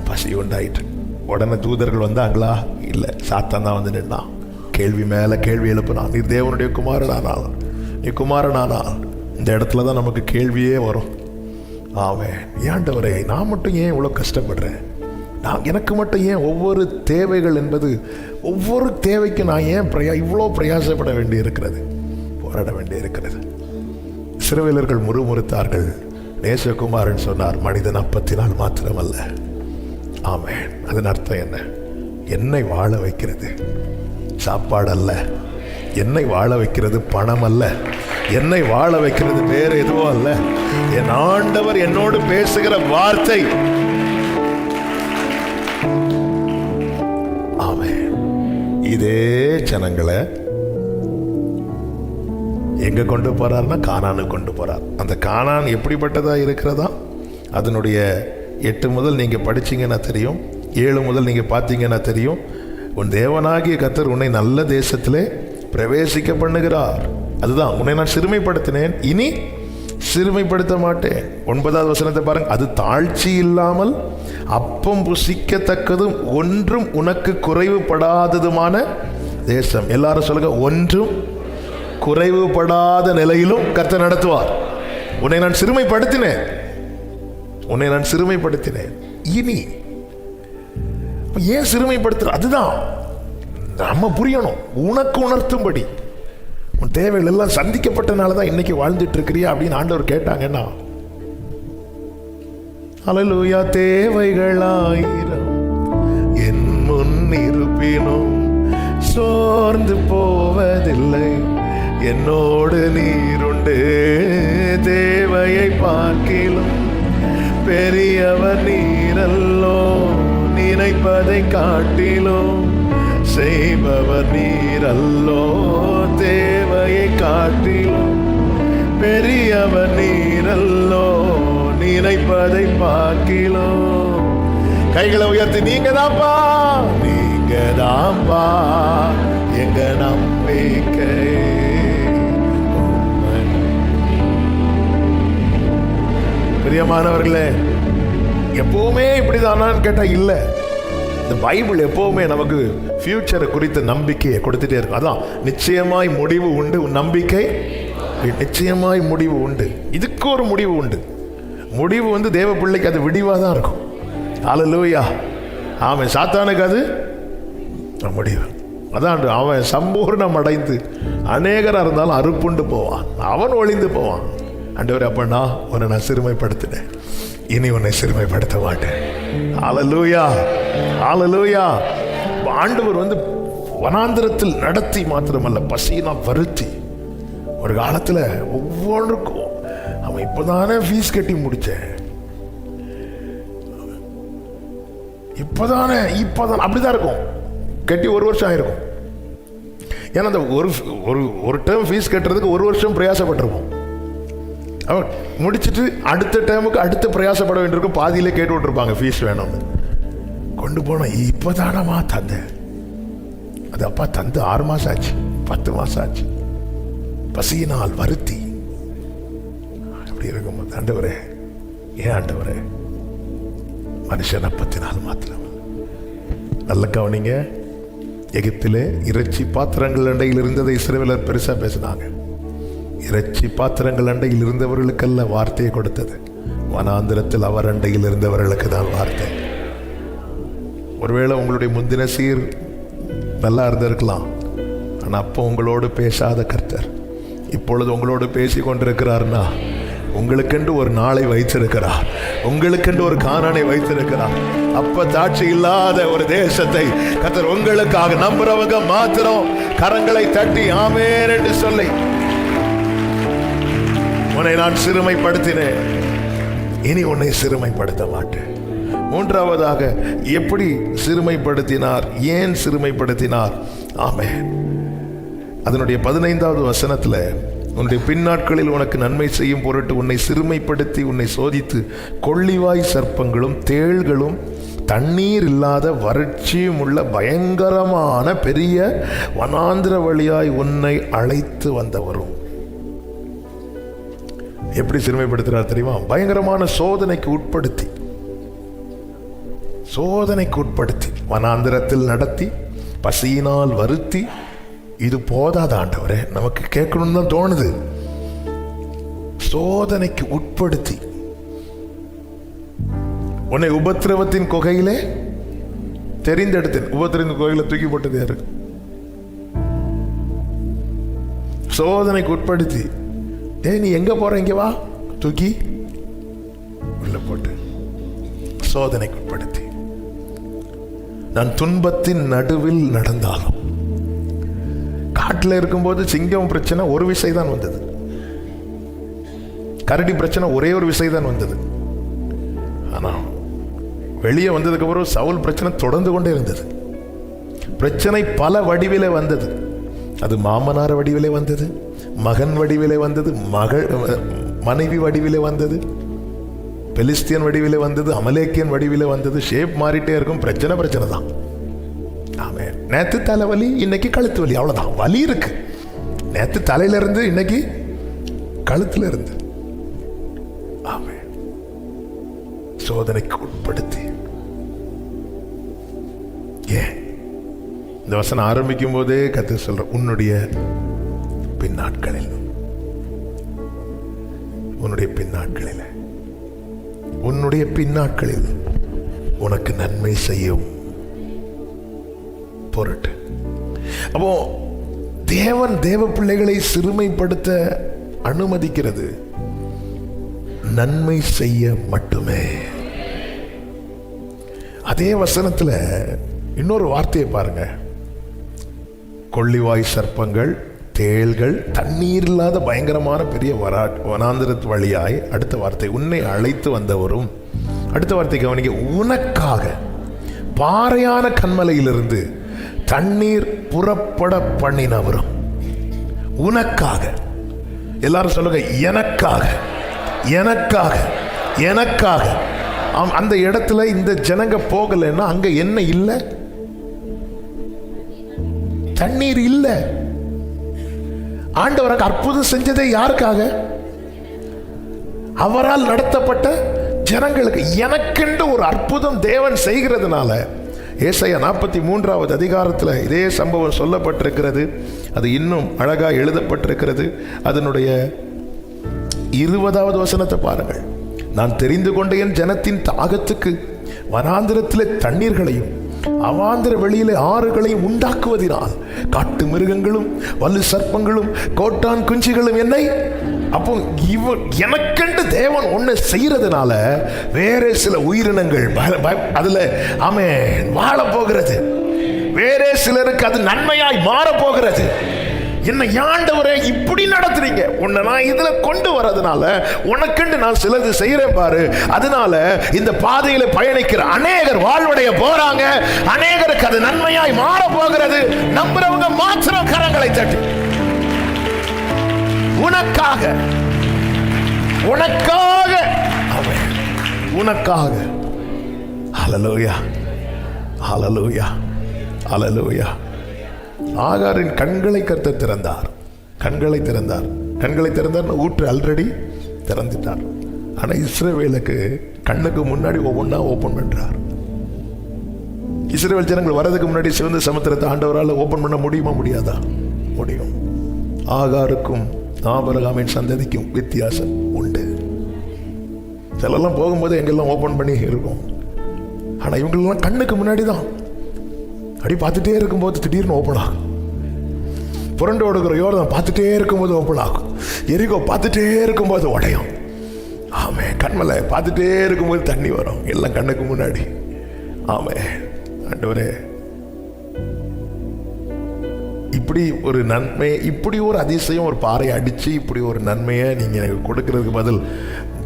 A: பசி உண்டாயிட்டு. உடனே தூதர்கள் வந்தாங்களா? இல்லை, சாத்தான் தான் வந்து நின்னான். கேள்வி மேலே கேள்வி எழுப்பினான். நீ தேவனுடைய குமாரனானால், நீ குமாரனானால். இந்த இடத்துல தான் நமக்கு கேள்வியே வரும். ஆமென். ஆண்டவரே, நான் மட்டும் ஏன் இவ்வளோ கஷ்டப்படுறேன்? எனக்கு மட்டும் ஏன் ஒவ்வொரு தேவைகள் என்பது, ஒவ்வொரு தேவைக்கு நான் ஏன் இவ்வளோ பிரயாசப்பட வேண்டி இருக்கிறது, போராட வேண்டி இருக்கிறது? இஸ்ரவேலர்கள் முறுமுறுத்தார்கள். நேசகுமாரன் சொன்னார், மனிதன் அப்பத்தினால் மாத்திரமல்ல. ஆமென். அதன் அர்த்தம் என்ன? என்னை வாழ வைக்கிறது சாப்பாடு அல்ல, என்னை வாழ வைக்கிறது பணம் அல்ல, என்னை வாழ வைக்கிறது வேற எதுவும் அல்ல. என் ஆண்டவர் என்னோடு பேசுகிற வார்த்தை. ஆமென். இதே ஜனங்களை எங்க கொண்டு போறார்னா கானானுக்கு கொண்டு போறார். அந்த கானான் எப்படிப்பட்டதா இருக்கிறதா? அதனுடைய 8 முதல் நீங்க படிச்சீங்கன்னா தெரியும், 7 முதல் நீங்க பார்த்தீங்கன்னா தெரியும். உன் தேவனாகிய கர்த்தர் உன்னை நல்ல தேசத்திலே பிரவேசிக்க பண்ணுகிறார். அதுதான், உன்னை நான் சிறுமைப்படுத்தினேன், இனி சிறுமைப்படுத்த மாட்டேன். 9வது வசனத்தை பாருங்க. அது தாழ்ச்சி இல்லாமல் அப்பம் புசிக்கத்தக்கதும் ஒன்றும் உனக்கு குறைவுபடாததுமான தேசம். எல்லாரும் சொல்லுங்க, ஒன்றும் குறைவுபடாத நிலையிலும் கர்த்தர் நடத்துவார். உன்னை நான் சிறுமைப்படுத்தினேன், உன்னை நான் சிறுமைப்படுத்தினேன், இனி ஏன் சிறுமைப்படுத்துற? அதுதான் நம்ம புரியணும். உனக்கு உணர்த்தும்படி உன் தேவைகள் எல்லாம் சந்திக்கப்பட்டனாலதான் இன்னைக்கு வாழ்ந்துட்டு இருக்கிறியா அப்படின்னு ஆண்டவர் கேட்டாங்கன்னா, அல்லேலூயா. தேவைகள் 1000 என் முன் இருப்பினும் சோர்ந்து போவதில்லை, என்னோடு நீருண்டு. தேவையை பார்க்கிலும் பெரியவர் நீரல்லோ, நினைப்பதை காட்டிலும் செய்பவர் நீரல்லோ. தேவையை காட்டிலும் பெரியவர் நீரல்லோ, நினைப்பதை பார்க்கிலும். கைகளை உயர்த்தி, நீங்க தான்ப்பா, நீங்க தான்ப்பா எங்க நம்பிக்கை. பிரியமானவர்களே, எப்பவுமே இப்படிதானான்னு கேட்டா இல்ல. இந்த பைபிள் எப்பவுமே நமக்கு ஃபியூச்சரை குறித்த நம்பிக்கையை கொடுத்துட்டே இருக்கும். அதான், நிச்சயமாய் முடிவு உண்டு, நம்பிக்கை நிச்சயமாய் முடிவு உண்டு. இதுக்கு ஒரு முடிவு உண்டு. முடிவு வந்து தேவ பிள்ளைக்கு அது விடிவா தான் இருக்கும். அல்லேலூயா. ஆமென். சாத்தானுக்கு அது முடிவு. அதான், அவன் சம்பூர்ணம் அடைந்து அநேகராக இருந்தாலும் அறுப்புண்டு போவான், அவன் ஒளிந்து போவான். ஆண்டவரே, அப்ப உன்னை நான் சிறுமைப்படுத்தினேன், இனி உன்னை சிறுமைப்படுத்த மாட்டேன். அல்லேலூயா, அல்லேலூயா. ஆண்டவர் வந்து வனாந்திரத்தில் நடத்தி மாத்திரமல்ல, பசினா வருத்தி. ஒரு காலத்துல ஒவ்வொன்றுக்கும் அவன் இப்பதானே ஃபீஸ் கட்டி முடிச்சேன், இப்பதான் அப்படிதான் இருக்கும். கட்டி 1 வருஷம் ஆயிருக்கும். ஏன்னா அந்த ஒரு டேர்ம் ஃபீஸ் கட்டுறதுக்கு 1 வருஷம் பிரயாசப்பட்டிருப்போம். அவன் முடிச்சுட்டு அடுத்த டைமுக்கு அடுத்த பிரயாசப்பட வேண்டியிருக்கும். பாதியிலே கேட்டு விட்டுருப்பாங்க ஃபீஸ் வேணும்னு. கொண்டு போன இப்பதானமா தந்த, அது அப்பா தந்து 6 மாசம் ஆச்சு, 10 மாசம் ஆச்சு. பசியினால் வருத்தி அப்படி இருக்கும். ஆண்டவரே, ஏன் ஆண்டவரே, மனுஷன் அப்பத்தினால் மாத்திரம். நல்ல கவனிங்க. எகிப்திலே இறைச்சி பாத்திரங்கள் அண்டையில் இருந்ததை இஸ்ரவேலர் பெருசா பேசினாங்க. இறைச்சி பாத்திரங்கள் அண்டையில் இருந்தவர்களுக்கல்ல வார்த்தையை கொடுத்தது, வனாந்திரத்தில் அவர் அண்டையில் இருந்தவர்களுக்கு தான் வார்த்தை. ஒருவேளை உங்களுடைய முந்தின சீர் நல்லா இருந்திருக்கலாம், ஆனால் அப்போ உங்களோடு பேசாத கர்த்தர் இப்பொழுது உங்களோடு பேசி கொண்டிருக்கிறார்னா, உங்களுக்கென்று ஒரு நாளை வைத்திருக்கிறார், உங்களுக்கென்று ஒரு கானானை வைத்திருக்கிறார். அப்ப தாட்சி இல்லாத ஒரு தேசத்தை கர்த்தர் உங்களுக்காக. நம்புறவங்க மாத்திரம் கரங்களை தட்டி ஆமென் என்று சொல்லி, உன்னை நான் சிறுமைப்படுத்தினேன், இனி உன்னை சிறுமைப்படுத்த மாட்டேன். 3வதாக, எப்படி சிறுமைப்படுத்தினார், ஏன் சிறுமைப்படுத்தினார்? ஆமென். அதனுடைய 15வது வசனத்துல, உன்னுடைய பின்னாட்களில் உனக்கு நன்மை செய்யும் பொருட்டு உன்னை சிறுமைப்படுத்தி உன்னை சோதித்து கொள்ளிவாய் சர்ப்பங்களும் தேள்களும் தண்ணீர் இல்லாத வறட்சியும் உள்ள பயங்கரமான பெரிய வனாந்திர வழியாய் உன்னை அழைத்து வந்தவரும். எப்படி சிறுமைப்படுத்துறார் தெரியுமா? பயங்கரமான சோதனைக்கு உட்படுத்தி. சோதனைக்கு உட்படுத்தி வனாந்திரத்தில் நடத்தி பசியினால் வருத்தி. இது போதாத ஆண்டவரே, நமக்கு கேட்கணும்னு தான் தோணுது. சோதனைக்கு உட்படுத்தி உன்னை உபத்திரவத்தின் குகையிலே தெரிந்தெடுத்தேன். உபத்திரத்தின் குகையில தூக்கி போட்டது யாரு? சோதனைக்கு உட்படுத்தி. நீ எங்க போற, இங்க வா, தூக்கி உள்ள போட்டு சோதனைக்கு உட்படுத்தி. நான் துன்பத்தின் நடுவில் நடந்தாலும், காட்டில் இருக்கும்போது சிங்கம் பிரச்சனை ஒரு விசை தான் வந்தது, கரடி பிரச்சனை ஒரே ஒரு விசை தான் வந்தது. ஆனா வெளியே வந்ததுக்கு அப்புறம் சவுல் பிரச்சனை தொடர்ந்து கொண்டே இருந்தது. பிரச்சனை பல வடிவிலே வந்தது. அது மாமனார் வடிவிலே வந்தது, மகன் வடிவிலே வந்தது, மனைவி வடிவிலே வந்தது, பெலிஸ்தியன் வடிவிலே வந்தது, அமலேக்கியன் வடிவிலே வந்தது. ஷேப் மாறிட்டே இருக்கும். பிரச்சனை தான். ஆமே, நேத்து தலைவலி, இன்னைக்கு கழுத்து வலி, அவ்வளவுதான். வலி இருக்கு. நேத்து தலையில இருந்து இன்னைக்கு கழுத்துல இருந்து. ஆமே, சோதனைக்கு உட்படுத்தி. ஏன் இந்த வசனம் ஆரம்பிக்கும் போதே கர்த்தர் சொல்ற, உன்னுடைய பின்னாட்களில், உன்னுடைய பின்னாட்களில், உன்னுடைய பின்னாட்களில் உனக்கு நன்மை செய்யும் பொருட்டு. அப்போ தேவன் தேவ பிள்ளைகளை சிறுமைப்படுத்த அனுமதிக்கிறது நன்மை செய்ய மட்டுமே. அதே வசனத்துல இன்னொரு வார்த்தையை பாருங்க. கொள்ளிவாய் சர்ப்பங்கள், தேள்கள், தண்ணீர் இல்லாத பயங்கரமான பெரிய வனாந்திரத்து வழியாய், அடுத்த வார்த்தை, உன்னை அழைத்து வந்தவரும், அடுத்த வார்த்தை கவனிக்க, உனக்காக பாறையான கண்மலையிலிருந்து தண்ணீர் புறப்பட பண்ணினவரும். உனக்காக. எல்லாரும் சொல்லுங்க, எனக்காக, எனக்காக, எனக்காக. அந்த இடத்துல இந்த ஜனங்க போகலைன்னா அங்க என்ன இல்லை? தண்ணீர் இல்லை. ஆண்டவருக்கு அற்புதம் செஞ்சதே யாருக்காக? அவரால் நடத்தப்பட்ட ஜனங்களுக்கு. எனக்கென்று ஒரு அற்புதம் தேவன் செய்கிறதுனால, ஏசாயா 43வது அதிகாரத்தில் இதே சம்பவம் சொல்லப்பட்டிருக்கிறது. அது இன்னும் அழகா எழுதப்பட்டிருக்கிறது. அதனுடைய 20வது வசனத்தை பாருங்கள். நான் தெரிந்து கொண்ட என் ஜனத்தின் தாகத்துக்கு வனாந்திரத்திலே தண்ணீர்களையும் அவாந்திர வெளியிலே ஆறுகளையும் உண்டாக்குவதினால் காட்டு மிருகங்களும் வலு சர்ப்பங்களும் கோட்டான் குஞ்சிகளும் என்னை. அப்போ எனக்கென்று தேவன் ஒண்ணு செய்யறதுனால வேற சில உயிரினங்கள் அதுல ஆமென் வாழ போகிறது. வேற சிலருக்கு அது நன்மையாய் மாற போகிறது. என்ன ஆண்டவரே இப்படி நடத்துறீங்க, உன்னை நான் இதுல கொண்டு வரதுனால உனக்கென்று நான் சிலது செய்யறேன் பாரு. அதனால இந்த பாதையில பயணிக்கிற அநேகர் வாழ்வடைய போறாங்க. அநேகருக்கு அது நன்மையாய் மாற போகிறது. நம்புறவங்க மாத்திரம் கரங்களை தட்டி, உனக்காக, உனக்காக, உனக்காக. ஹல்லேலூயா, ஹல்லேலூயா, ஹல்லேலூயா. ஆகாரின் கண்களை கர்த்தர் திறந்தார். கண்களை திறந்தார். கண்களை திறந்தார், ஊற்று ஆல்ரெடி திறந்துட்டார். ஆனா இஸ்ரவேலுக்கு கண்ணுக்கு முன்னாடி ஒவ்வொன்றா ஓபன் பண்றார். இஸ்ரவேல் ஜனங்கள் வரதுக்கு முன்னாடி சிவந்த சமுத்திரத்தை ஆண்டவரால் ஓபன் பண்ண முடியுமா? முடியாதா? முடியும். ஆகாருக்கும் ஆபிரகாமின் சந்ததிக்கும் வித்தியாசம் உண்டு. சிலெல்லாம் போகும்போது எங்கெல்லாம் ஓபன் பண்ணி இருக்கும். ஆனா இவங்களெல்லாம் கண்ணுக்கு முன்னாடி தான். அப்படி பார்த்துட்டே இருக்கும்போது திடீர்னு ஓப்பன் ஆகும். புரண்டு ஓடுகிற யோர்தான் பார்த்துட்டே இருக்கும்போது ஓப்பன் ஆகும். எரிகோ பார்த்துட்டே இருக்கும்போது உடையும். ஆமே, கண்மலை பார்த்துட்டே இருக்கும்போது தண்ணி வரும். எல்லாம் கண்ணுக்கு முன்னாடி. ஆமே, ஆண்டவரே, இப்படி ஒரு நன்மை, இப்படி ஒரு அதிசயம், ஒரு பாறை அடிச்சு இப்படி ஒரு நன்மையை நீங்க எனக்கு கொடுக்கறதுக்கு பதில்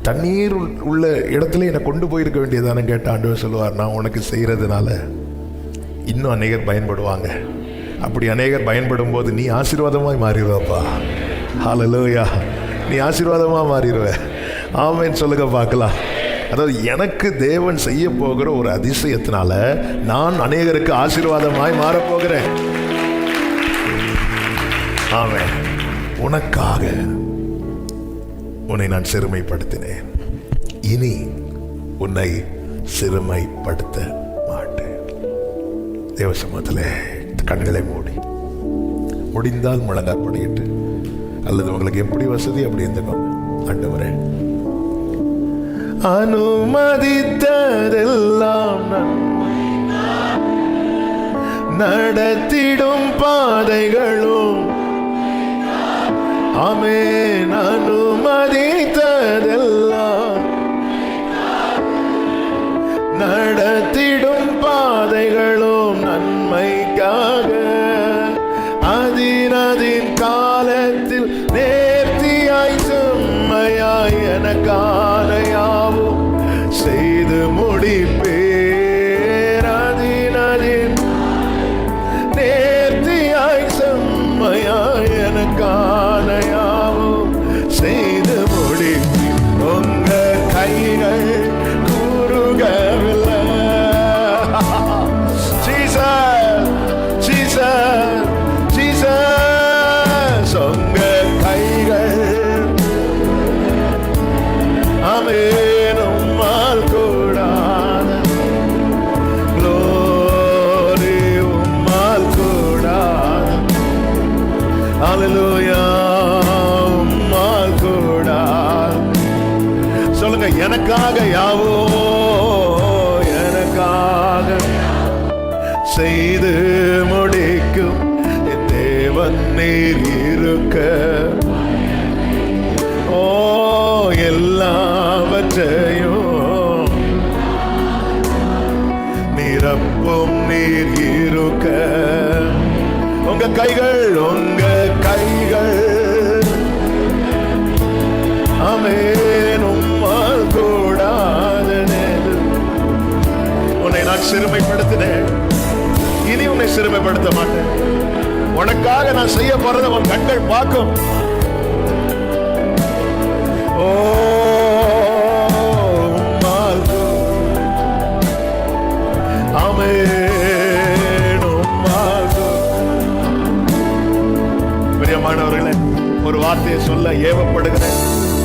A: தண்ணீர் உள்ள இடத்துல என்னை கொண்டு போயிருக்க வேண்டியதானே கேட்ட ஆண்டவர் சொல்லுவார், நான் உனக்கு செய்யறதுனால இன்னும் அநேகர் பயன்படுவாங்க. அப்படி அநேகர் பயன்படும் போது நீ ஆசீர்வாதமாய் மாறிடுவப்பா. ஹல்லேலூயா, நீ ஆசீர்வாதமா மாறிடுவ. ஆமென் சொல்லுங்க பார்க்கலாம். அதாவது எனக்கு தேவன் செய்ய போகிற ஒரு அதிசயத்தினால நான் அநேகருக்கு ஆசீர்வாதமாய் மாறப்போகிறேன். ஆமென். உனக்காக உன்னை நான் சிறுமைப்படுத்தினேன், இனி உன்னை சிறுமைப்படுத்த தேவ சமூகத்தில் கண்களை மூடி, முடிந்தால் முழங்கால் படியிட்டு, அல்லது உங்களுக்கு எப்படி வசதி அப்படி இருந்துக்கோங்க. ஆண்டவரே, அனுமதித்ததெல்லாம் நடத்திடும் பாதைகளும், ஆமென், அனுமதித்ததெல்லாம் நடத்திடும் பாதைகளும் நன்மைக்காக, அதின் காலத்தில் நேர்த்தியாய் செம்மையாய் எனக்கான யாவும் செய்து முடிப்பேன். அதின் நேர்த்தியாய் செம்மையாய் எனக்கான யாவும் செய்து முடிப்பேன். உங்க கைகள் கூறுகவில்லை. ஜீசஸ், ஜீசஸ், ஜீசஸ், உங்க கைகள், ஆமென், உம்மால் கூடாத glory, உம்மால் கூடாத, ஹல்லேலூயா, உம்மால் கூடாத. சொல்லுங்க, எனக்காக யாவோ எனக்காக செய்து முடிக்கும் என் தேவன் நீர் இருக்க, ஓ எல்லாவற்றையும் நிரப்பும் நீர் இருக்க. உங்க கைகள், உங்க கைகள், ஆமென், உம்மால் கூடாதது. உன்னை நான் சிறுமைப்படுத்தினேன், இனி உன்னை சிறுமைப்படுத்த மாட்டேன். உனக்காக நான் செய்ய போறதை உன் கண்கள் பார்க்கும். ஓ உம்மால், ஆமென், உம்மால். பிரியமானவர்களே, ஒரு வார்த்தையை சொல்ல ஏவப்படுகிறேன்.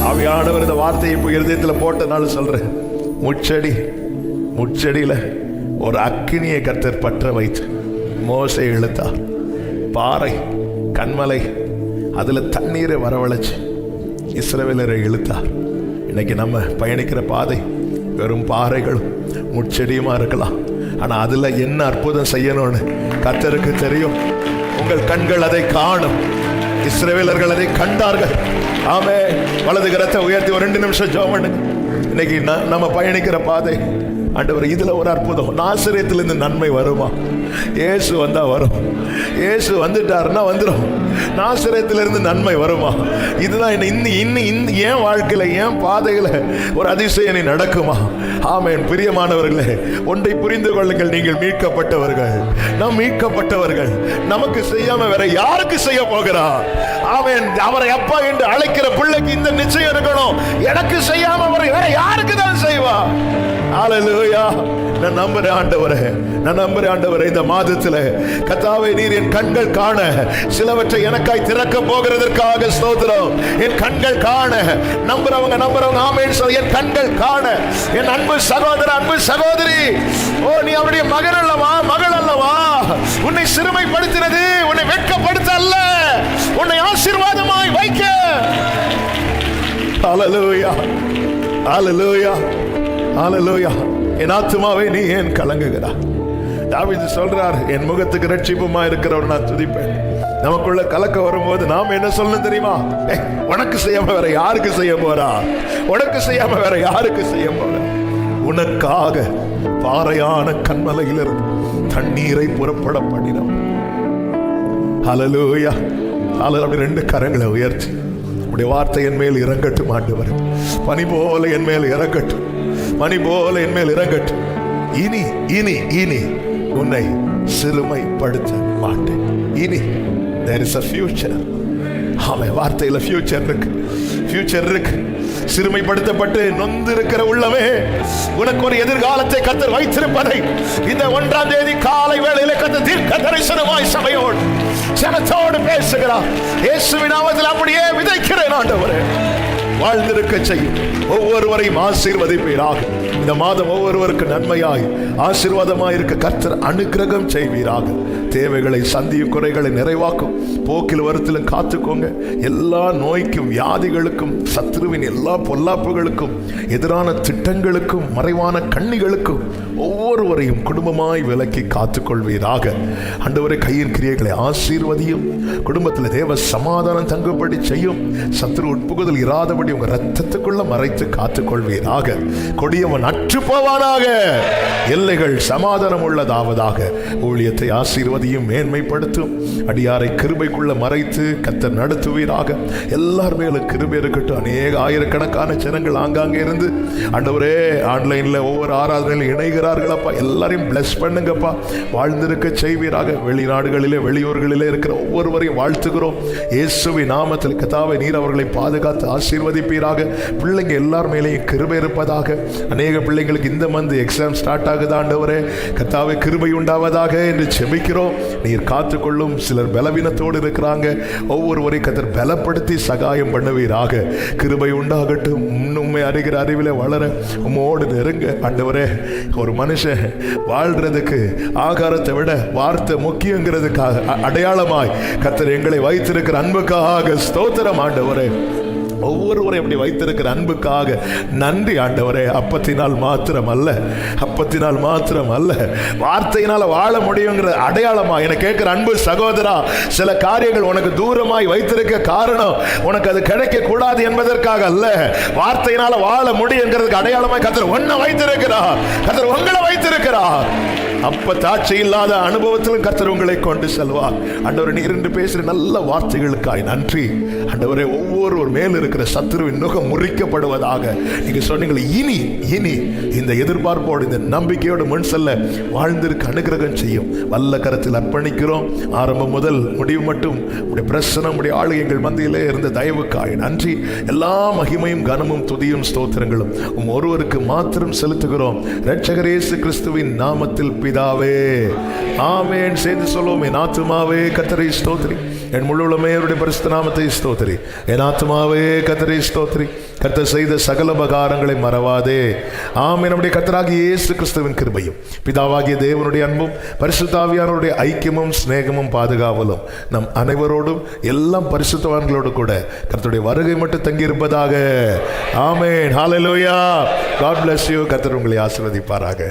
A: ஆவியானவர் இந்த வார்த்தையை இப்போ இருதயத்தில் போட்டனால சொல்றேன். முச்செடியில ஒரு அக்கினியை கர்த்தர் பற்ற வைத்து மோசே இழுத்தார். பாறை, கண்மலை, அதுல தண்ணீரை வரவழைச்சு இஸ்ரவேலரை இழுத்தார். இன்னைக்கு நம்ம பயணிக்கிற பாதை வெறும் பாறைகளும் முச்செடியுமா இருக்கலாம். ஆனா அதுல என்ன அற்புதம் செய்யணும்னு கர்த்தருக்கு தெரியும். உங்கள் கண்கள் அதை காணும். இஸ்ரவேலர்கள் அதை கண்டார்கள். ஆமே, வலது கரத்தை உயர்த்தி ஒரு 2 நிமிஷம் ஜெபம் பண்ணுங்க. இன்னைக்கு நம்ம பயணிக்கிற பாதை, ஆண்டவர், இதுல ஒரு அற்புதம். நாசரேத்திலிருந்து நன்மை வருமா? இயேசு வந்தா வரும். இயேசு வந்துட்டாருன்னா வந்துடும். நாசரேத்திலிருந்து நன்மை வருமா? இதுதான் என் வாழ்க்கையில, என் பாதையில ஒரு அதிசயம் நடக்குமா? ஆமென். பிரியமானவர்களே, ஒன்றை புரிந்து கொள்ளுங்கள், நீங்கள் மீட்கப்பட்டவர்கள். நாம் மீட்கப்பட்டவர்கள். நமக்கு செய்யாம வேற யாருக்கு செய்ய போகிறார்? ஆமென். அவரை அப்பா என்று அழைக்கிற பிள்ளைக்கு இந்த நிச்சயம் இருக்கணும், எனக்கு செய்யாம அவரை வேற யாருக்கு தான் செய்வா? ஹல்லேலூயா. நான் நம்புறேன் ஆண்டவரே, நான் நம்புறேன் ஆண்டவரே. இந்த மாதத்துல கர்த்தாவே, நீர் என் கண்கள் காண சிலவற்றை எனக்காய் திறக்க போகிறதற்காக ஸ்தோத்திரம். என் கண்கள் காண, நம்புறவங்க ஆமென் சொல்ல. என் கண்கள் காண, என் அன்பு சகோதர, அன்பு சகோதரி, ஓ நீ அவருடைய மகன் அல்லவா, மகள் அல்லவா? உன்னை சிறுமைப்படுத்தினது உன்னை வெட்கப்படுத்த அல்ல, உன்னை ஆசீர்வாதமாய் வைக்க. ஹல்லேலூயா, ஹல்லேலூயா, ஹல்லேலூயா. என் ஆத்துமாவே நீ ஏன் கலங்குகிறாய்? தாவீது சொல்றார், என் முகத்துக்கு ரட்சிப்புமா இருக்கிறவர் நான் துதிப்பேன். நமக்குள்ள கலக்க வரும்போது நாம் என்ன சொல்லணும் தெரியுமா? உனக்கு செய்யாம வேற யாருக்கு செய்ய போறா? உனக்கு செய்யாம வேற யாருக்கு செய்ய போற? உனக்காக பாறையான கண்மலையிலிருந்து தண்ணீரை புறப்பட பண்ணினோம். ஹல்லேலூயா, ஹல்லேலூயா. 2 கரங்களை உயர்த்தி, உடைய வார்த்தை என் மேல் இறங்கட்டும் ஆண்டவரே. பனி போல என் மேல் இறங்கட்டும், மணி போல என் மேல் இறங்கட்டும். இனி இனி இனி உன்னை சிறுமைப்படுத்த மாட்டேன். இனி there is a future. ஆமென். வார்த்தையில ஃபியூச்சர் இருக்கு, ஃபியூச்சர் இருக்கு. சிறுமைப்படுத்தப்பட்டு நொந்திருக்கிற உள்ளமே, உனக்கு ஒரு எதிர்காலத்தை கர்த்தர் வைத்திருப்பதை இந்த 1ஆம் தேதி காலை வேளையிலே கர்த்தர் தீர்க்க தரிசனமாய் சபையோடு, ஜனத்தோடு பேசுகிறார். இயேசுவின் நாமத்தில் அப்படியே விதைக்கிறேன் ஆண்டவரே. வாழ்ந்திருக்க செய்யும். ஒவ்வொருவரையும் ஆசீர்வதிப்பீராக. இந்த மாதம் ஒவ்வொருவருக்கு நன்மையாய் ஆசீர்வாதமாய் இருக்க கர்த்தர் அனுக்கிரகம் செய்வீராக. தேவைகளை சந்தியும், குறைகளை நிறைவாக்கும். போக்கில் வருத்திலும் காத்துக்கோங்க. எல்லா நோய்க்கும், வியாதிகளுக்கும், சத்துருவின் எல்லா பொல்லாப்புகளுக்கும், எதிரான திட்டங்களுக்கும், மறைவான கண்ணிகளுக்கும் ஒவ்வொருவரையும் குடும்பமாய் விலக்கி காத்துக்கொள்வீராக. ஆண்டவரே, கையின் கிரியைகளை ஆசீர்வதியும். குடும்பத்தில் தேவ சமாதானம் தங்கும்படி செய்யும். சத்துரு உட்புகுதல் இராதபடி உங்க ரத்தத்துக்குள்ள மறைத்து காத்துக்கொள்வீராக. கொடியவன் அற்று போவானாக. எல்லைகள் சமாதானம் உள்ளதாவதாக. ஊழியத்தை ஆசீர்வதியும், மேன்மைப்படுத்தும். அடியாரை கிருபைக்குள்ள மறைத்து கர்த்தர் நடத்துவீராக. எல்லார் மேலும் கிருபை இருக்கட்டும். அநேக ஆயிரக்கணக்கான ஜனங்கள் ஆங்காங்கே இருந்து ஆண்டவரே ஆன்லைன்ல ஒவ்வொரு ஆராதனையில் இணைகிறார்களப்பா. எல்லாரையும் பிளஸ் பண்ணுங்கப்பா. வாழ்ந்திருக்க செய்வீராக. வெளிநாடுகளிலே, வெளியூர்களிலே இருக்கிற ஒவ்வொருவரையும் வாழ்த்துகிறோம். இயேசுவின் நாமத்தில் கர்த்தாவே, நீர் அவர்களை பாதுகாத்து ஆசீர்வதிப்பீராக. பிள்ளைங்க எல்லார் மேலேயும் கிருபை இருப்பதாக. அநேக பிள்ளைங்களுக்கு இந்த மந்த் எக்ஸாம் ஸ்டார்ட் ஆகுது. ஆண்டவரே கர்த்தாவே, கிருபை உண்டாவதாக என்று செபிக்கிறோம். நீர் காத்துக்கொள்ளும். சிலர் பலவீனத்தோடு இருக்கிறாங்க. ஒவ்வொருவரை கர்த்தர் பலப்படுத்தி சகாயம் பண்ணுவீராக. கிருபை உண்டாகட்டும். உண்மை அறிகிற அறிவிலே வளர உம்மோடு நெருங்க. ஆண்டவரே, ஒரு மனுஷன் வாழ்றதுக்கு ஆகாரத்தை விட வார்த்தை முக்கியங்கிறதுக்காக அடையாளமாய் கர்த்தர் எங்களை வைத்திருக்கிற அன்புக்காக ஸ்தோத்திரம். ஆண்டவரே, ஒவ்வொருவரை அப்படி வைத்திருக்கிற அன்புக்காக நன்றி. ஆண்டவரே, அப்பத்தினால் மாத்திரம் அல்ல, அப்பத்தினால் மாத்திரம் அல்ல, வார்த்தையினால் வாழ முடியுங்கிற அடையாளமா என கேட்கிற அன்பு சகோதரா, சில காரியங்கள் உனக்கு தூரமாய் வைத்திருக்க காரணம் உனக்கு அது கிடைக்க கூடாது என்பதற்காக அல்ல, வார்த்தையினால வாழ முடியுங்கிறதுக்கு அடையாளமாய் கர்த்தர் உன்னை வைத்திருக்கிறார். கர்த்தர் உங்களை வைத்திருக்கிறார். அப்ப தாட்சி இல்லாத அனுபவத்திலும் கர்த்தர் உங்களை கொண்டு செல்வார். ஆண்டவரே, நீர் என்று பேசுற நல்ல வார்த்தைகளுக்காய் நன்றி. ஆண்டவரே, ஒவ்வொரு மேல் இருக்கிற சத்துருவின் நுகம் முறிக்கப்படுவதாக. நீங்க சொன்னீங்க, இனி இனி இந்த எதிர்பார்ப்போடு, இந்த நம்பிக்கையோடு முன் செல்ல வாழ்ந்திருக்க அனுகிரகம் செய்யும். வல்ல கரத்தில் அர்ப்பணிக்கிறோம். ஆரம்பம் முதல் முடிவு மட்டும் உடைய பிரசனம், உடைய ஆளுகைகள் மத்தியிலே இருந்த தயவுக்காய் நன்றி. எல்லா மகிமையும், கனமும், துதியும், ஸ்தோத்திரங்களும் ஒருவருக்கு மாத்திரம் செலுத்துகிறோம். இரட்சகர் இயேசு கிறிஸ்துவின் நாமத்தில் பிதாவே, ஆமென். சேர்ந்து சொல்லுவோம். என் ஆத்துமாவே கர்த்தரை ஸ்தோத்திரி, என் முழு உள்ளமே அவருடைய பரிசுத்த நாமத்தை ஸ்தோத்திரி. என் ஆத்துமாவே கர்த்தரை ஸ்தோத்திரி, கர்த்தர் செய்த சகல உபகாரங்களை மறவாதே. ஆமென். நம்முடைய கர்த்தராகிய இயேசு கிறிஸ்துவின் கிருபையும், பிதாவாகிய தேவனுடைய அன்பும், பரிசுத்த ஆவியானவருடைய ஐக்கியமும், சிநேகமும், பாதுகாவலும் நம் அனைவரோடும், எல்லாம் பரிசுத்தவான்களோடு கூட கர்த்தருடைய வருகை மட்டும் தங்கி இருப்பதாக. ஆமென். ஹல்லேலூயா. God bless you. கர்த்தர் உங்களை ஆசீர்வதிப்பாராக.